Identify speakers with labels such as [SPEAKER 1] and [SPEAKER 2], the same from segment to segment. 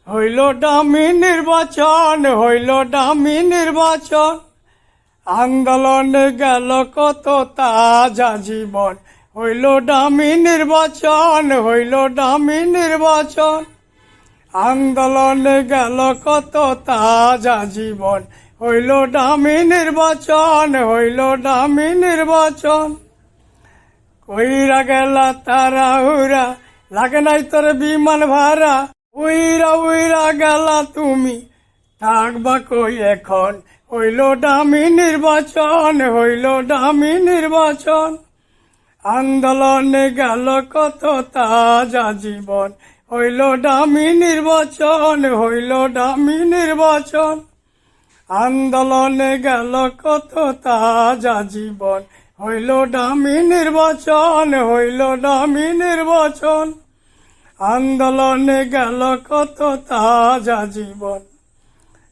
[SPEAKER 1] হইল দামি নির্বাচন, হইল দামি নির্বাচন। আন্দোলনে গেল কত তাজা জীবন, হইল দামি নির্বাচন, হইল দামি নির্বাচন। আন্দোলনে গেল কত তাজা জীবন, হইল দামি নির্বাচন, হইল দামি নির্বাচন। কইরা গেলা তারা উরা, লাগে নাই তোর বিমান ভাড়া। উইরা উইরা গেলা তুমি, থাকবা কই এখন। হইল দামি নির্বাচন, হইল দামি নির্বাচন। আন্দোলনে গেল কত তাজা জীবন, হইল দামি নির্বাচন, হইল দামি নির্বাচন। আন্দোলনে গেল কত তাজা জীবন, হইল দামি নির্বাচন, হইল দামি নির্বাচন। আন্দোলনে গেল কত তাজা জীবন।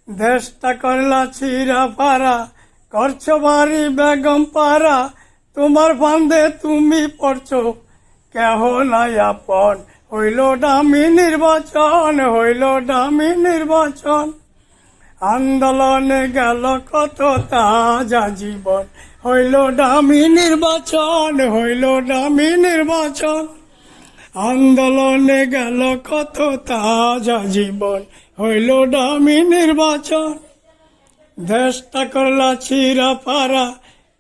[SPEAKER 1] দেশটা করলা ছিঁড়া পারা, করছো বাড়ি বেগম পাড়া। তোমার ফান্দে তুমি পড়ছো, কেহ নাই আপন। হইল দামি নির্বাচন, হইল দামি নির্বাচন। আন্দোলনে গেল কত তাজা জীবন, হইল দামি নির্বাচন, হইল দামি নির্বাচন। আন্দোলনে গেল কত তাজা জীবন, হইল দামি নির্বাচন। দেশটা করলা ছিঁড়া পারা,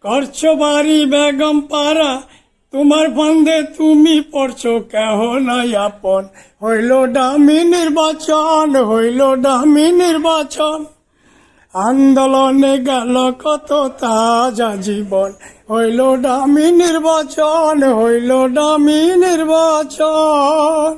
[SPEAKER 1] করছো বাড়ি বেগম পাড়া। তোমার ফান্দে তুমি পড়ছো, কেহ নাই আপন। হইল দামি নির্বাচন, হইল দামি নির্বাচন। আন্দোলনে গেল কত তাজা জীবন, হইল দামি নির্বাচন, হইল দামি নির্বাচন।